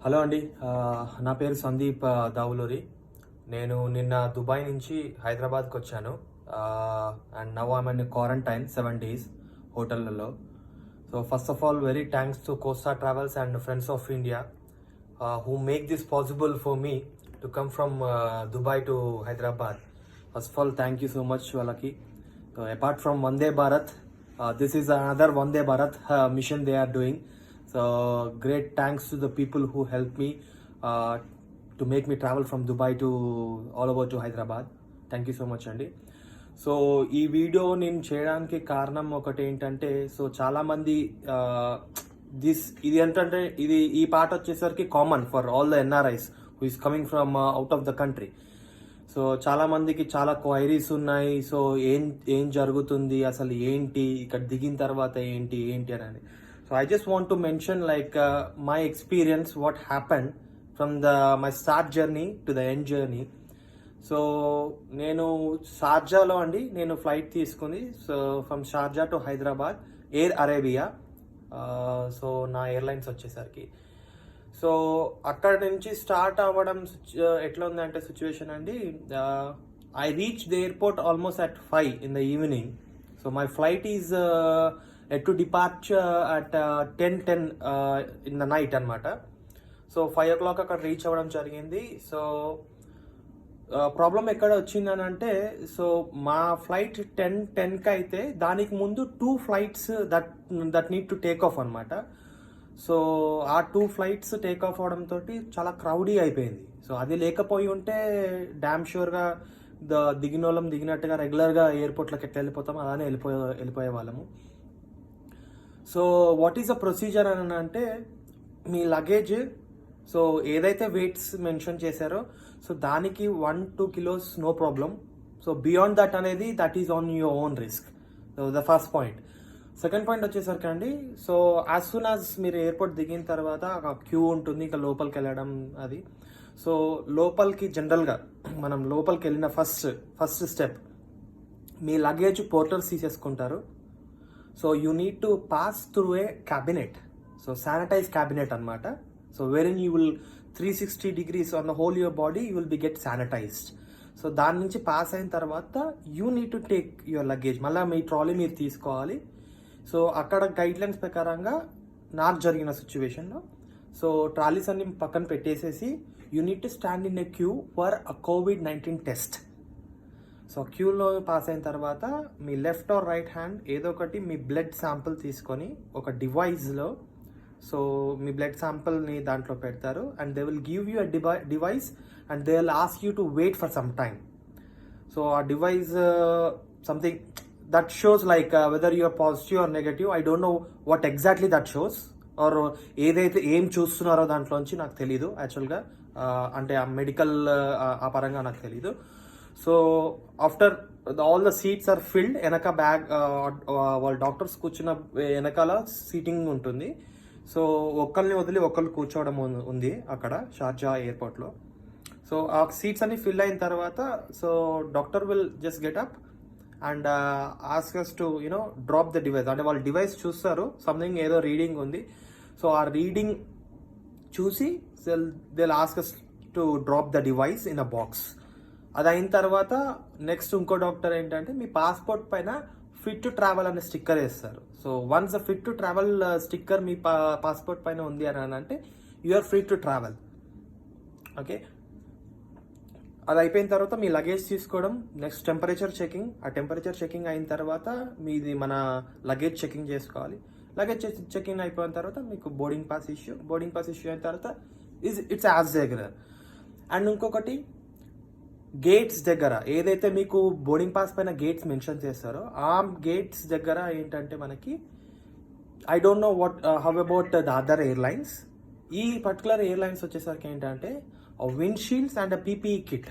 Hello అండి. నా పేరు సందీప్ దావులూరి. నేను నిన్న దుబాయ్ నుంచి హైదరాబాద్కి వచ్చాను. And now I'm in quarantine 7 days హోటళ్లలో. So first of all very thanks to Costa Travels and friends of India who make this possible for me to come from Dubai to Hyderabad. First of all thank you so much వాళ్ళకి. Apart from Vande Bharat, this is another Vande Bharat mission they are doing. So great thanks to the people who helped me to make me travel from Dubai to all over to Hyderabad. Thank you so much అండి. So ఈ video నేను చేయడానికి కారణం ఒకటి ఏంటంటే, so చాలామంది ఇది ఏంటంటే ఈ పాట వచ్చేసరికి common for all the NRIs who is coming from out of the country. So చాలా మందికి చాలా క్వైరీస్ ఉన్నాయి. సో ఏం జరుగుతుంది, అసలు ఏంటి, ఇక్కడ దిగిన తర్వాత ఏంటి అని. So I just want to mention like my experience what happen from my start journey to the end journey. సో నేను షార్జాలో అండి నేను ఫ్లైట్ తీసుకుంది. So from Sharjah to Hyderabad Air Arabia. So నా ఎయిర్లైన్స్ వచ్చేసరికి సో అక్కడ నుంచి స్టార్ట్ అవ్వడం ఎట్లా ఉందంటే సిచ్యువేషన్ అండి, I reach the airport almost at 5 in the evening. So my flight is to depart at 10 in the night అనమాట. సో 5 o'clock అక్కడ రీచ్ అవ్వడం జరిగింది. సో ప్రాబ్లం ఎక్కడ వచ్చిందని అంటే, సో మా ఫ్లైట్ 10కి అయితే దానికి ముందు 2 flights that need to take off అనమాట. సో ఆ 2 flights టేక్ ఆఫ్ అవడంతో చాలా క్రౌడీ అయిపోయింది. సో అది లేకపోయి ఉంటే డ్యామ్ షూర్గా దిగినోళ్ళం దిగినట్టుగా రెగ్యులర్గా ఎయిర్పోర్ట్లోకి ఎట్లా వెళ్ళిపోతాం అలానే వెళ్ళిపోయే వాళ్ళము. So what is the procedure అని అంటే, మీ లగేజ్ సో ఏదైతే వెయిట్స్ మెన్షన్ చేశారో సో దానికి 1-2 kilos no problem. So beyond that అనేది that is on your own risk. So the first point. Second point వచ్చేసరికి అండి, సో యాజ్ సూన్ యాజ్ మీరు ఎయిర్పోర్ట్ దిగిన తర్వాత ఒక క్యూ ఉంటుంది ఇంకా లోపలికి వెళ్ళడం అది. సో లోపలికి జనరల్గా మనం లోపలికి వెళ్ళిన ఫస్ట్ స్టెప్ మీ లగేజ్ పోర్టర్స్ తీసేసుకుంటారు. So you need to pass through a cabinet. So sanitize cabinet అనమాట. So wherein you will 360 degrees on the whole your body you will be get sanitized. So దాని నుంచి pass అయిన తర్వాత you need to take your luggage. మళ్ళీ మీ trolley మీరు తీసుకోవాలి. So అక్కడ గైడ్లైన్స్ ప్రకారంగా నాకు జరిగిన సిచ్యువేషన్లో సో ట్రాలీస్ అన్ని పక్కన పెట్టేసేసి you need to stand in a Q for a COVID-19 test. So క్యూలో పాస్ అయిన తర్వాత మీ లెఫ్ట్ ఆర్ రైట్ హ్యాండ్ ఏదో ఒకటి మీ బ్లడ్ శాంపుల్ తీసుకొని ఒక డివైస్లో సో మీ బ్లడ్ శాంపుల్ని దాంట్లో పెడతారు. And they will give you a device and they will ask you to wait for some time. So ఆ device something that shows like whether you are positive or negative. I don't know what exactly that shows or ఏదైతే ఏం చూస్తున్నారో దాంట్లోంచి నాకు తెలీదు యాక్చువల్గా. అంటే ఆ మెడికల్ ఆ పరంగా నాకు తెలీదు. So after all the seats are filled, వెనక బ్యాగ్ వాళ్ళ డాక్టర్స్ కూర్చున్న వెనకాల సీటింగ్ ఉంటుంది. సో ఒకరిని వదిలి ఒకళ్ళు కూర్చోవడం ఉంది అక్కడ షార్జా ఎయిర్పోర్ట్లో. సో ఆ సీట్స్ అన్ని ఫిల్ అయిన తర్వాత so doctor will just get up and ask us to drop the device. అంటే వాళ్ళు డివైస్ చూస్తారు, సంథింగ్ ఏదో రీడింగ్ ఉంది. సో ఆ రీడింగ్ చూసి they ask us to drop the device in a box. అది అయిన తర్వాత నెక్స్ట్ ఇంకో డాక్టర్ ఏంటంటే మీ పాస్పోర్ట్ పైన ఫిట్ టు ట్రావెల్ అనే స్టిక్కర్ వేస్తారు. So once fit to travel sticker మీ పాస్పోర్ట్ పైన ఉంది అని అంటే you are free to travel. Okay, అది అయిపోయిన తర్వాత మీ లగేజ్ తీసుకోవడం, నెక్స్ట్ టెంపరేచర్ చెకింగ్. ఆ టెంపరేచర్ చెకింగ్ అయిన తర్వాత మీది మన లగేజ్ చెకింగ్ చేసుకోవాలి. లగేజ్ చెకింగ్ అయిపోయిన తర్వాత మీకు బోర్డింగ్ పాస్ ఇష్యూ అయిన తర్వాత ఇట్స్ యాజ్ రెగ్యులర్. అండ్ ఇంకొకటి గేట్స్ దగ్గర ఏదైతే మీకు బోర్డింగ్ పాస్ పైన గేట్స్ మెన్షన్ చేస్తారో ఆ గేట్స్ దగ్గర ఏంటంటే మనకి I don't know how about the other airlines. ఈ పర్టికులర్ ఎయిర్లైన్స్ వచ్చేసరికి ఏంటంటే wind shields and PPE kit.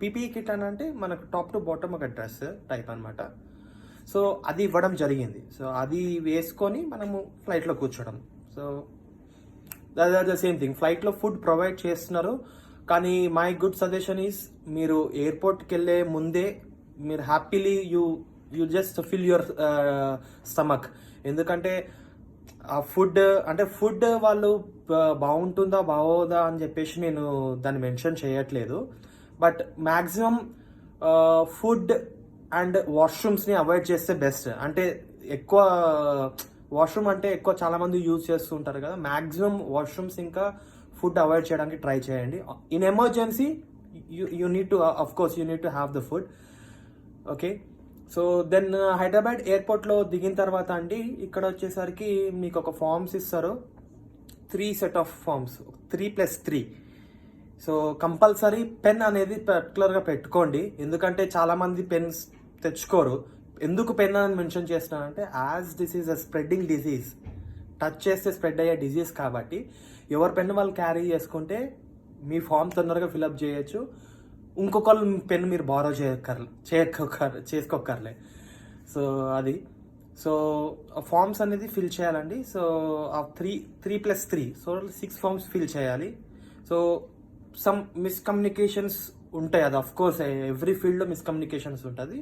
PPE kit అని అంటే మనకు టాప్ టు బాటమ్ ఒక డ్రెస్ టైప్ అనమాట. సో అది ఇవ్వడం జరిగింది. సో అది వేసుకొని మనము ఫ్లైట్లో కూర్చోవడం. So the same thing. ఫ్లైట్లో ఫుడ్ ప్రొవైడ్ చేస్తున్నారు, కానీ మై గుడ్ సజెషన్ ఈస్ మీరు ఎయిర్పోర్ట్కి వెళ్ళే ముందే మీరు happily you just fill your stomach. ఎందుకంటే ఆ ఫుడ్ వాళ్ళు బాగుంటుందా బాగోదా అని చెప్పేసి నేను దాన్ని మెన్షన్ చేయట్లేదు. బట్ మ్యాక్సిమం ఫుడ్ అండ్ వాష్రూమ్స్ని అవాయిడ్ చేస్తే బెస్ట్. అంటే ఎక్కువ వాష్రూమ్ అంటే ఎక్కువ చాలామంది యూజ్ చేస్తూ ఉంటారు కదా, మ్యాక్సిమం వాష్రూమ్స్ ఇంకా ఫుడ్ అవాయిడ్ చేయడానికి ట్రై చేయండి. In emergency you need to, of course you need to have the food. Okay, so then Hyderabad ఎయిర్పోర్ట్లో దిగిన తర్వాత అండి, ఇక్కడ వచ్చేసరికి మీకు ఒక ఫార్మ్స్ ఇస్తారు, 3 set of forms, 3+3. So compulsory pen అనేది పర్టికులర్గా పెట్టుకోండి, ఎందుకంటే చాలామంది పెన్స్ తెచ్చుకోరు. ఎందుకు పెన్ అని మెన్షన్ చేస్తున్నానంటే, as this is a spreading disease, touch చేస్తే స్ప్రెడ్ అయ్యే డిజీజ్ కాబట్టి ఎవరి పెన్ వాళ్ళు క్యారీ చేసుకుంటే మీ ఫామ్ తొందరగా ఫిల్అప్ చేయొచ్చు. ఇంకొకళ్ళు పెన్ మీరు బారో చేసుకోకర్లే. సో అది, సో ఫామ్స్ అనేది ఫిల్ చేయాలండి. సో ఆ 3+3, సో 6 ఫామ్స్ ఫిల్ చేయాలి. సో సమ్ మిస్కమ్యూనికేషన్స్ ఉంటాయి, అది అఫ్ కోర్స్ ఎవ్రీ ఫీల్డ్లో మిస్కమ్యూనికేషన్స్ ఉంటుంది.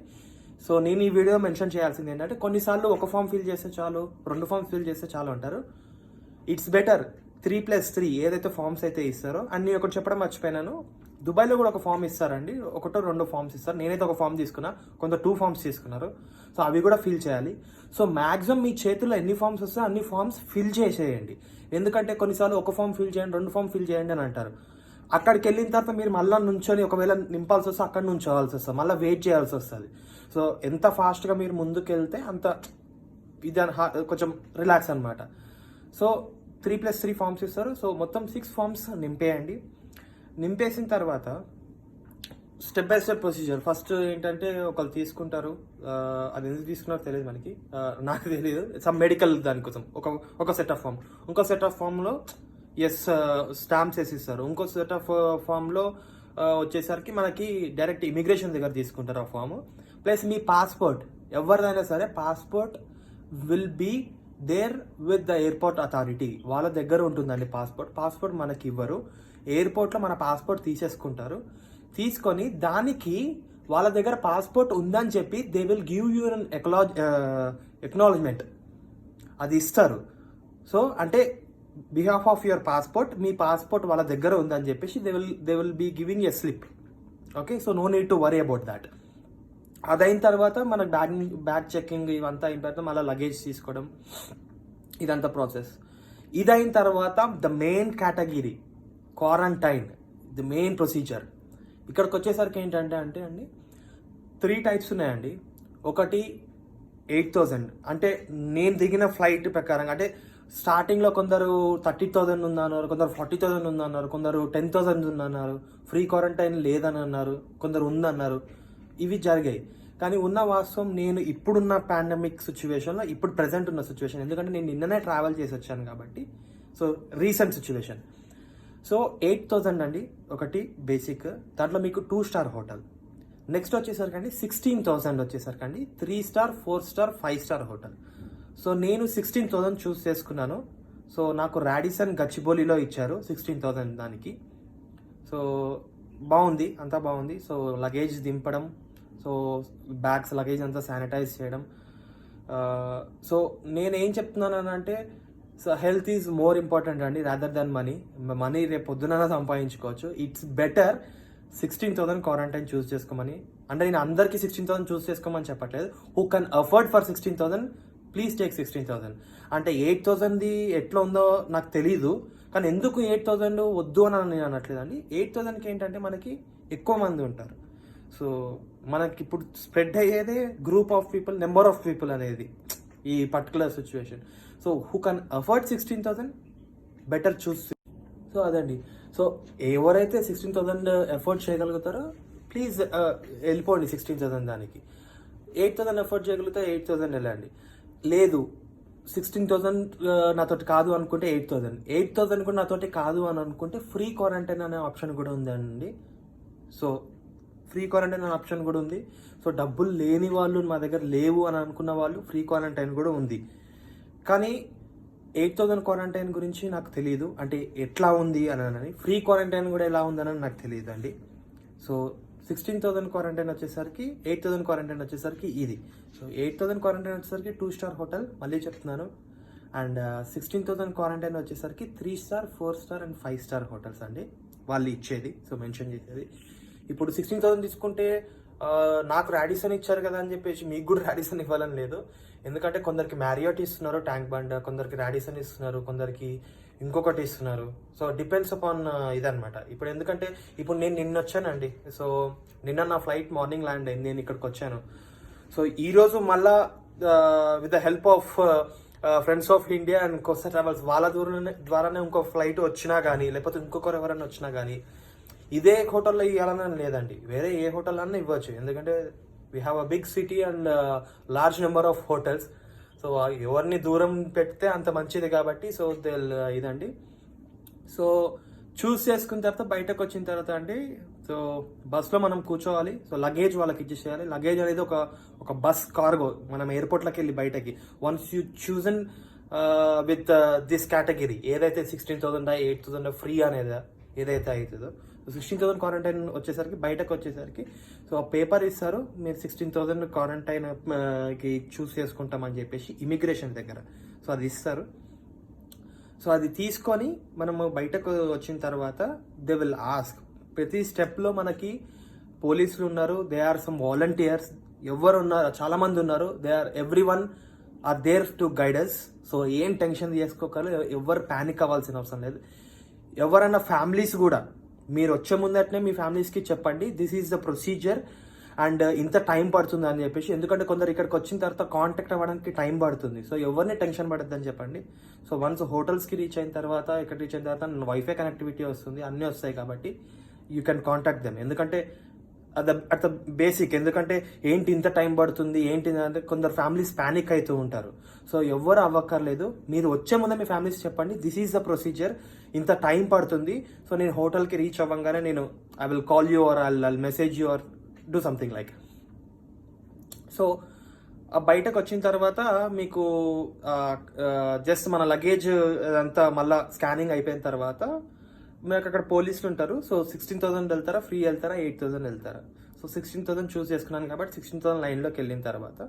సో నేను ఈ వీడియో మెన్షన్ చేయాల్సింది ఏంటంటే, కొన్నిసార్లు ఒక ఫామ్ ఫిల్ చేస్తే చాలు, 2 ఫామ్స్ ఫిల్ చేస్తే చాలు అంటారు. ఇట్స్ బెటర్ 3+3 ఏదైతే ఫామ్స్ అయితే ఇస్తారో. అండ్ నేను ఒకటి చెప్పడం మర్చిపోయినాను, దుబాయ్లో కూడా ఒక ఫామ్ ఇస్తారండి, 1-2 ఫామ్స్ ఇస్తారు. నేనైతే ఒక ఫామ్ తీసుకున్నా, కొంత 2 ఫామ్స్ తీసుకున్నారు. సో అవి కూడా ఫిల్ చేయాలి. సో మ్యాక్సిమం మీ చేతుల్లో ఎన్ని ఫామ్స్ వస్తాయో అన్ని ఫామ్స్ ఫిల్ చేసేయండి. ఎందుకంటే కొన్నిసార్లు ఒక ఫామ్ ఫిల్ చేయండి, 2 ఫామ్ ఫిల్ చేయండి అని అంటారు. అక్కడికి వెళ్ళిన తర్వాత మీరు మళ్ళీ నుంచొని ఒకవేళ నింపాల్సి వస్తే అక్కడ నుంచోవాల్సి వస్తుంది, మళ్ళీ వెయిట్ చేయాల్సి వస్తుంది. సో ఎంత ఫాస్ట్గా మీరు ముందుకు వెళ్తే అంత ఇది కొంచెం రిలాక్స్ అనమాట. సో 3+3 ఫామ్స్ ఇస్తారు. సో మొత్తం 6 ఫామ్స్ నింపేయండి. నింపేసిన తర్వాత step by step procedure. First ఏంటంటే ఒకళ్ళు తీసుకుంటారు, అది ఎందుకు తీసుకున్నారో తెలియదు మనకి, నాకు తెలియదు, సమ్ మెడికల్ దానికోసం ఒక సెట్ ఆఫ్ ఫామ్. ఇంకో సెట్ ఆఫ్ ఫామ్లో స్టాంప్స్ వేసి ఇస్తారు. ఇంకో సెట్ ఆఫ్ ఫామ్లో వచ్చేసరికి మనకి డైరెక్ట్ ఇమిగ్రేషన్ దగ్గర తీసుకుంటారు ఆ ఫామ్. ప్లస్ మీ పాస్పోర్ట్, ఎవరిదైనా సరే passport will be there with the airport authority, వాళ్ళ దగ్గర ఉంటుందండి పాస్పోర్ట్ మనకి ఇవ్వరు. ఎయిర్పోర్ట్లో మన పాస్పోర్ట్ తీసేసుకుంటారు. తీసుకొని దానికి వాళ్ళ దగ్గర పాస్పోర్ట్ ఉందని చెప్పి they will give you an acknowledgement, అది ఇస్తారు. సో అంటే బిహాఫ్ ఆఫ్ యువర్ పాస్పోర్ట్, మీ పాస్పోర్ట్ వాళ్ళ దగ్గర ఉందని చెప్పేసి they will be giving a slip. Okay, so no need to worry about that. అదైన తర్వాత మనకు బ్యాగ్ చెకింగ్ ఇవంతా అయిన తర్వాత మళ్ళీ లగేజ్ తీసుకోవడం, ఇదంతా ప్రాసెస్. ఇదైన తర్వాత the main category quarantine, the main procedure. ఇక్కడికి వచ్చేసరికి ఏంటంటే అండి 3 టైప్స్ ఉన్నాయండి. ఒకటి 8,000, అంటే నేను దిగిన ఫ్లైట్ ప్రకారం, అంటే స్టార్టింగ్లో కొందరు 30,000 ఉందన్నారు, కొందరు 40,000 ఉందన్నారు, కొందరు 10,000 ఉందన్నారు, ఫ్రీ క్వారంటైన్ లేదని అన్నారు, కొందరు ఉందన్నారు. ఇవి జరిగాయి. కానీ ఉన్న వాస్తవం, నేను ఇప్పుడున్న పాండమిక్ సిచ్యువేషన్లో, ఇప్పుడు ప్రజెంట్ ఉన్న సిచ్యువేషన్, ఎందుకంటే నేను నిన్ననే ట్రావెల్ చేసి వచ్చాను కాబట్టి, సో రీసెంట్ సిచ్యువేషన్. సో 8,000 అండి ఒకటి బేసిక్, దాంట్లో మీకు 2 స్టార్ హోటల్. నెక్స్ట్ వచ్చేసరికి అండి 16,000 వచ్చేసరికి అండి 3 star, 4 star, 5 star hotel. So నేను 16,000 చూస్ చేసుకున్నాను. సో నాకు రాడిసన్ గచ్చిబౌలిలో ఇచ్చారు 16,000 దానికి. సో బాగుంది, అంతా బాగుంది. సో లగేజ్ దింపడం, సో బ్యాగ్స్ లగేజ్ అంతా శానిటైజ్ చేయడం. సో నేనేం చెప్తున్నాను అంటే, so health is more important అండి, రాదర్ దాన్ మనీ రేపు పొద్దున సంపాదించుకోవచ్చు. ఇట్స్ బెటర్ 16,000 క్వారంటైన్ చూస్ చేసుకోమని. అంటే నేను అందరికీ 16,000 చూస్ చేసుకోమని చెప్పట్లేదు. Who can afford for 16,000 please take 16,000. అంటే 8,000ది ఎట్లా ఉందో నాకు తెలీదు, కానీ ఎందుకు 8,000 వద్దు అని నేను అనట్లేదండి. 8,000కి ఏంటంటే మనకి ఎక్కువ మంది ఉంటారు. సో మనకి ఇప్పుడు స్ప్రెడ్ అయ్యేదే group of people, number of people అనేది ఈ particular situation. So who can afford 16,000 better choose. So అదండి. సో ఎవరైతే 16,000 ఎఫోర్డ్ చేయగలుగుతారో ప్లీజ్ వెళ్ళిపోండి 16,000 దానికి. 8,000 ఎఫోర్డ్ చేయగలిగితే 8,000 వెళ్ళండి. లేదు 16,000 నాతోటి కాదు అనుకుంటే 8,000 కూడా నాతోటి కాదు అని అనుకుంటే ఫ్రీ క్వారంటైన్ అనే ఆప్షన్ కూడా ఉందండి. సో ఫ్రీ క్వారంటైన్ అనే ఆప్షన్ కూడా ఉంది. సో డబ్బులు లేని వాళ్ళు, మా దగ్గర లేవు అని అనుకున్న వాళ్ళు, ఫ్రీ క్వారంటైన్ కూడా ఉంది. కానీ 8,000 క్వారంటైన్ గురించి నాకు తెలియదు, అంటే ఎట్లా ఉంది అని. ఫ్రీ క్వారంటైన్ కూడా ఎలా ఉందని నాకు తెలియదు అండి. సో 16,000 క్వారంటైన్ వచ్చేసరికి, 8,000 క్వారంటైన్ వచ్చేసరికి ఇది. సో 8,000 క్వారంటైన్ వచ్చేసరికి 2 స్టార్ హోటల్. మళ్ళీ చెప్తున్నాను, అండ్ 16,000 క్వారంటైన్ వచ్చేసరికి 3 star 4 star and 5 star hotels అండి వాళ్ళు ఇచ్చేది, సో మెన్షన్ చేసేది. ఇప్పుడు 16,000 తీసుకుంటే నాకు రాడిసన్ ఇచ్చారు కదా అని చెప్పేసి మీకు కూడా రాడిసన్ ఇవ్వాలని లేదు. ఎందుకంటే కొందరికి మ్యారియోట్ ఇస్తున్నారు, ట్యాంక్ బండ్, కొందరికి రాడిసన్ ఇస్తున్నారు, కొందరికి ఇంకొకటి ఇస్తున్నారు. సో డిపెండ్స్ అపాన్ ఇదనమాట. ఇప్పుడు ఎందుకంటే ఇప్పుడు నేను నిన్న వచ్చానండి, సో నిన్న నా ఫ్లైట్ మార్నింగ్ ల్యాండ్ అయింది, నేను ఇక్కడికి వచ్చాను. సో ఈరోజు మళ్ళా with the help of friends of India and Costa travels వాళ్ళ ద్వారానే ఇంకో ఫ్లైట్ వచ్చినా కానీ, లేకపోతే ఇంకొకరు ఎవరైనా వచ్చినా కానీ ఇదే హోటల్లో ఇవ్వాలని లేదండి, వేరే ఏ హోటల్ అన్నా ఇవ్వచ్చు. ఎందుకంటే we have a big city and large number of hotels. So ఎవరిని దూరం పెడితే అంత మంచిది కాబట్టి సో ఇదండి. సో చూస్ చేసుకున్న తర్వాత బయటకు వచ్చిన తర్వాత అండి, సో బస్లో మనం కూర్చోవాలి. సో లగేజ్ వాళ్ళకి ఇచ్చేసేయాలి. లగేజ్ అనేది ఒక బస్ కార్గో, మనం ఎయిర్పోర్ట్లోకి వెళ్ళి బయటకి once you chosen with this category ఏదైతే 16,000 8,000 ఫ్రీ అనేది ఏదైతే అవుతుందో, 16,000 క్వారంటైన్ వచ్చేసరికి బయటకు వచ్చేసరికి సో ఆ పేపర్ ఇస్తారు, మీరు 16,000 క్వారంటైన్ కి చూస్ చేసుకుంటామని చెప్పేసి ఇమిగ్రేషన్ దగ్గర. సో అది ఇస్తారు. సో అది తీసుకొని మనము బయటకు వచ్చిన తర్వాత దే విల్ ఆస్క్, ప్రతి స్టెప్లో మనకి పోలీసులు ఉన్నారు, దే ఆర్ సమ్ వాలంటీర్స్, ఎవరు ఉన్నారు, చాలా మంది ఉన్నారు, they are everyone are there to guidance. So ఏం టెన్షన్ చేసుకోగలరు, ఎవరు ప్యానిక్ అవ్వాల్సిన అవసరం లేదు. ఎవరైనా ఫ్యామిలీస్ కూడా మీరు వచ్చే ముందటనే మీ ఫ్యామిలీస్కి చెప్పండి, this is the procedure and ఇంత టైం పడుతుంది అని చెప్పేసి. ఎందుకంటే కొందరు ఇక్కడికి వచ్చిన తర్వాత కాంటాక్ట్ అవ్వడానికి టైం పడుతుంది. సో ఎవరిని టెన్షన్ పడద్దని చెప్పండి. సో వన్స్ హోటల్స్కి రీచ్ అయిన తర్వాత, ఇక్కడ రీచ్ అయిన తర్వాత వైఫై కనెక్టివిటీ వస్తుంది, అన్నీ వస్తాయి కాబట్టి యూ కెన్ కాంటాక్ట్ దెమ్. ఎందుకంటే అట్ ద బేసిక్, ఎందుకంటే ఏంటి ఇంత టైం పడుతుంది ఏంటి అంటే కొందరు ఫ్యామిలీస్ ప్యానిక్ అవుతూ ఉంటారు. సో ఎవరు అవ్వక్కర్లేదు, మీరు వచ్చే ముందే మీ ఫ్యామిలీస్ చెప్పండి, దిస్ ఈజ్ ద ప్రొసీజర్, ఇంత టైం పడుతుంది. సో నేను హోటల్కి రీచ్ అవ్వగానే నేను I will call you or I message you or do something like. So బయటకు వచ్చిన తర్వాత మీకు జస్ట్ మన లగేజ్ అంతా మళ్ళీ స్కానింగ్ అయిపోయిన తర్వాత మీకు అక్కడ పోలీసులు ఉంటారు. సో 16,000 వెళ్తారా, ఫ్రీ వెళ్తారా, 8,000 వెళ్తారా. సో 16,000 చూస్ చేసుకున్నాను కాబట్టి 16,000 లైన్లోకి వెళ్ళిన తర్వాత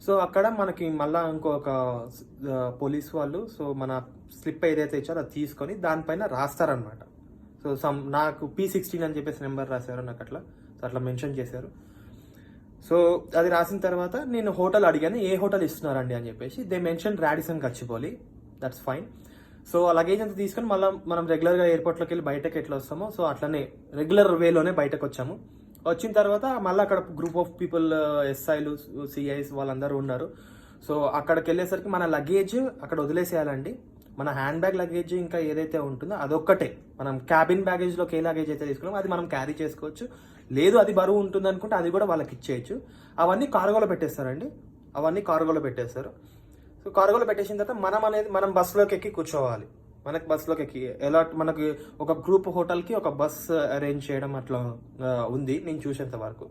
సో అక్కడ మనకి మళ్ళీ ఇంకొక పోలీస్ వాళ్ళు సో మన స్లిప్ ఏదైతే ఇచ్చారో అది తీసుకొని దానిపైన రాస్తారనమాట. సో నాకు P16 అని చెప్పేసి నెంబర్ రాశారు నాకు అట్లా. సో అట్లా మెన్షన్ చేశారు. సో అది రాసిన తర్వాత నేను హోటల్ అడిగాను, ఏ హోటల్ ఇస్తున్నారండి అని చెప్పేసి. They mention Radisson Gachibowli, that's fine. So ఆ లగేజ్ అంతా తీసుకొని మళ్ళీ మనం రెగ్యులర్గా ఎయిర్పోర్ట్లోకి వెళ్ళి బయటకు ఎట్లా వస్తామో సో అట్లనే రెగ్యులర్ వేలోనే బయటకు వచ్చాము. వచ్చిన తర్వాత మళ్ళీ అక్కడ గ్రూప్ ఆఫ్ పీపుల్, ఎస్ఐలు, సిఐస్ వాళ్ళందరూ ఉన్నారు. సో అక్కడికి వెళ్ళేసరికి మన లగేజ్ అక్కడ వదిలేసేయాలండి. మన హ్యాండ్ బ్యాగ్ లగేజ్ ఇంకా ఏదైతే ఉంటుందో అదొక్కటే, మనం క్యాబిన్ బ్యాగేజ్లోకి ఏ లగేజ్ అయితే తీసుకున్నామో అది మనం క్యారీ చేసుకోవచ్చు. లేదు అది బరువు ఉంటుంది అనుకుంటే అది కూడా వాళ్ళకి ఇచ్చేయచ్చు. అవన్నీ కార్గోలో పెట్టేస్తారండి, అవన్నీ కార్గోలో పెట్టేస్తారు. సో కార్గోలో పెట్టేసిన తర్వాత మనం బస్సులోకి ఎక్కి కూర్చోవాలి. మనకి బస్సులోకి ఎక్కి ఎలా మనకి ఒక గ్రూప్ హోటల్కి ఒక బస్ అరేంజ్ చేయడం అట్లా ఉంది నేను చూసేంత వరకు.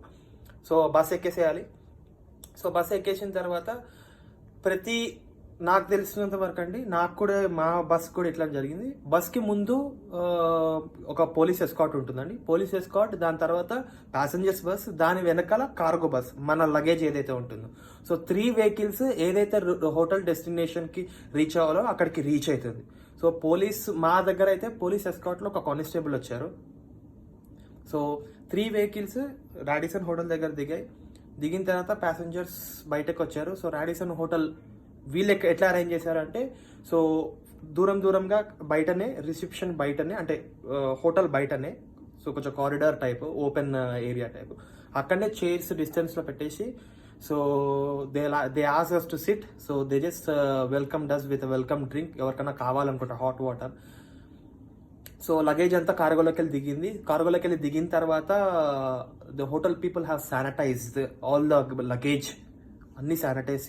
సో బస్ ఎక్కేసేయాలి. సో బస్ ఎక్కేసిన తర్వాత నాకు తెలిసినంత వరకు అండి, నాకు కూడా మా బస్ కూడా ఇట్లా జరిగింది. బస్కి ముందు ఒక పోలీస్ ఎస్కాట్ ఉంటుందండి, పోలీస్ ఎస్కాట్, దాని తర్వాత ప్యాసింజర్స్ బస్, దాని వెనకాల కార్గో బస్, మన లగేజ్ ఏదైతే ఉంటుందో. సో 3 వెహికల్స్ ఏదైతే హోటల్ డెస్టినేషన్కి రీచ్ అవ్వాలో అక్కడికి రీచ్ అవుతుంది. సో మా దగ్గర అయితే పోలీస్ ఎస్కాట్లో ఒక కానిస్టేబుల్ వచ్చారు. సో 3 వెహికల్స్ రాడిసన్ హోటల్ దగ్గర దిగిన తర్వాత ప్యాసింజర్స్ బయటకు వచ్చారు. సో రాడిసన్ హోటల్ వీళ్ళు ఎట్లా అరేంజ్ చేశారంటే, సో దూరంగా బయటనే, రిసెప్షన్ బయటనే, అంటే హోటల్ బయటనే, సో కొంచెం corridor type, open area type, అక్కడనే చైర్స్ డిస్టెన్స్లో పెట్టేసి so they ask us to SIT. So they just welcome does with welcome drink, ఎవరికైనా కావాలనుకుంటా హాట్ వాటర్. సో లగేజ్ అంతా కార్గోలోకి వెళ్ళి దిగిన తర్వాత the hotel people have sanitised all the luggage, అన్ని sanitise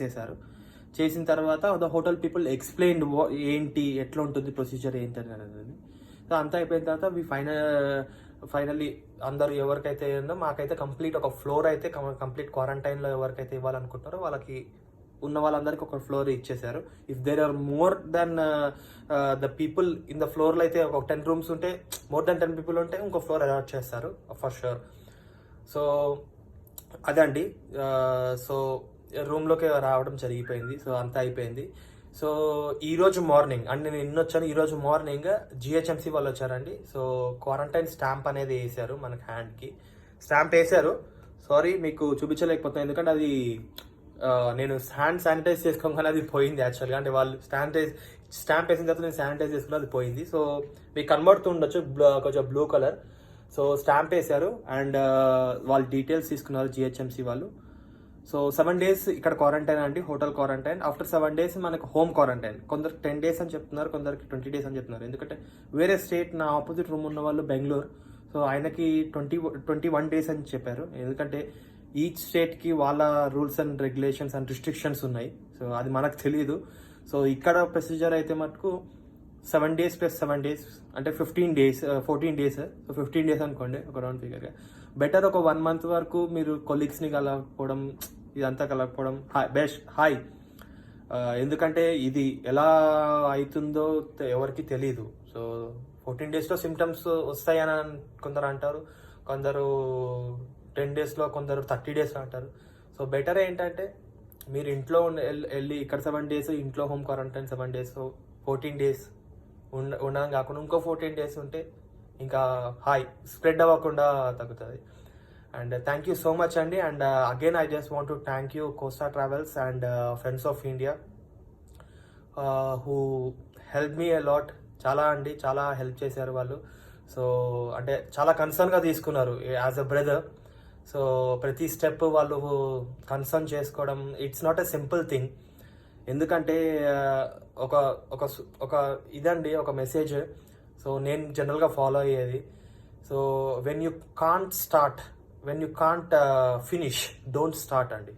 చేసిన తర్వాత ద హోటల్ పీపుల్ ఎక్స్ప్లెయిన్డ్ ఏంటి, ఎట్లా ఉంటుంది ప్రొసీజర్ ఏంటి అనేది. సో అంతా అయిపోయిన తర్వాత ఫైనల్లీ అందరూ ఎవరికైతే ఉందో, మాకైతే కంప్లీట్ ఒక ఫ్లోర్ అయితే కంప్లీట్ క్వారంటైన్లో ఎవరికైతే ఇవ్వాలనుకుంటారో వాళ్ళకి ఉన్న వాళ్ళందరికీ ఒక ఫ్లోర్ ఇచ్చేసారు. If there are more than the people in the ఫ్లోర్లో అయితే ఒక 10 రూమ్స్ ఉంటే, మోర్ దెన్ 10 పీపుల్ ఉంటే ఇంకో ఫ్లోర్ అలాట్ చేస్తారు ఫర్ షూర్. సో అదండి. సో రూమ్లోకి రావడం జరిగిపోయింది. సో అంతా అయిపోయింది. సో ఈరోజు మార్నింగ్ అండ్ నేను నిన్న వచ్చాను, ఈరోజు మార్నింగ్ జిహెచ్ఎంసీ వాళ్ళు వచ్చారండి. సో క్వారంటైన్ స్టాంప్ అనేది వేసారు మనకి హ్యాండ్కి, స్టాంప్ వేసారు. సారీ మీకు చూపించలేకపోతున్నాను ఎందుకంటే అది నేను హ్యాండ్ శానిటైజ్ చేసుకోగానే అది పోయింది యాక్చువల్గా. అంటే వాళ్ళు స్టాంప్ వేసిన తర్వాత నేను శానిటైజ్ చేసుకున్నా అది పోయింది. సో మీకు కనబడుతుండొచ్చు కొంచెం బ్లూ కలర్. సో స్టాంప్ వేశారు అండ్ వాళ్ళు డీటెయిల్స్ తీసుకున్నారు జిహెచ్ఎంసీ వాళ్ళు. సో 7 days ఇక్కడ క్వారంటైన్ అండి, హోటల్ క్వారంటైన్. ఆఫ్టర్ 7 days మనకు హోమ్ క్వారంటైన్. కొందరికి 10 days అని చెప్తున్నారు, కొందరికి 20 days అని చెప్తున్నారు. ఎందుకంటే వేరే స్టేట్ నా ఆపోజిట్ రూమ్ ఉన్న వాళ్ళు బెంగళూరు, సో ఆయనకి 21 days అని చెప్పారు. ఎందుకంటే ఈచ్ స్టేట్కి వాళ్ళ rules and regulations and restrictions ఉన్నాయి. సో అది మనకు తెలియదు. సో ఇక్కడ ప్రొసీజర్ అయితే మటుకు 7 days + 7 days అంటే 15 days, 14 days. సో 15 days అనుకోండి ఒక రౌండ్ ఫిగర్గా. బెటర్ ఒక 1 month వరకు మీరు కొలీగ్స్ని కలగకపోవడం, ఇదంతా కలగకపోవడం హాయ్. ఎందుకంటే ఇది ఎలా అవుతుందో ఎవరికి తెలీదు. సో 14 daysలో సిమ్టమ్స్ వస్తాయని కొందరు అంటారు, కొందరు 10 daysలో, కొందరు 30 days అంటారు. సో బెటర్ ఏంటంటే మీరు ఇంట్లో వెళ్ళి ఇక్కడ 7 days ఇంట్లో హోమ్ క్వారంటైన్ 7 days, 14 days ఉండడం కాకుండా ఇంకో 14 days ఉంటే ఇంకా స్ప్రెడ్ అవ్వకుండా తగ్గుతుంది. And thank you so much అండి. And again I just want to thank you Costa Travels and friends of India who help me a lot. చాలా హెల్ప్ చేశారు వాళ్ళు. సో అంటే చాలా కన్సర్న్గా తీసుకున్నారు యాజ్ అ బ్రదర్. సో ప్రతి స్టెప్ వాళ్ళు కన్సర్న్ చేసుకోవడం, it's not a simple thing. ఎందుకంటే ఒక ఒక ఒక ఇదండి ఒక మెసేజ్. సో నేను జనరల్గా ఫాలో అయ్యేది. So when you can't finish don't start అండి.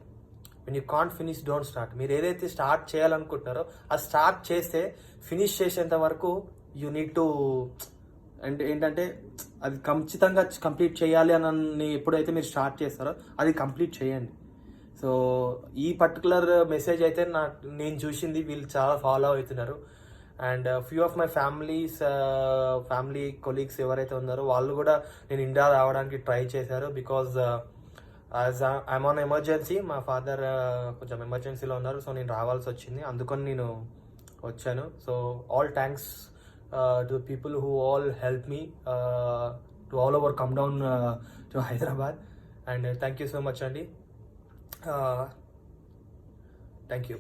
When you can't finish don't start. మీరు ఏదైతే స్టార్ట్ చేయాలనుకుంటున్నారో అది స్టార్ట్ చేస్తే ఫినిష్ చేసేంత వరకు యూ నీడ్ టు ఏంటంటే అది ఖచ్చితంగా కంప్లీట్ చేయాలి అని ఎప్పుడైతే మీరు స్టార్ట్ చేస్తారో అది కంప్లీట్ చేయండి. సో ఈ పర్టికులర్ మెసేజ్ అయితే నేను చూసింది వీళ్ళు చాలా ఫాలో అవుతున్నారు. And few of my family colleagues ఎవరైతే ఉన్నారో వాళ్ళు కూడా నేను ఇండియా రావడానికి ట్రై చేశారు. Because as I'm on emergency, మా ఫాదర్ కొంచెం ఎమర్జెన్సీలో ఉన్నారు. సో నేను రావాల్సి వచ్చింది, అందుకని నేను వచ్చాను. So all thanks to people who all help me to all over come down to Hyderabad. And thank you so much అండి. Thank you.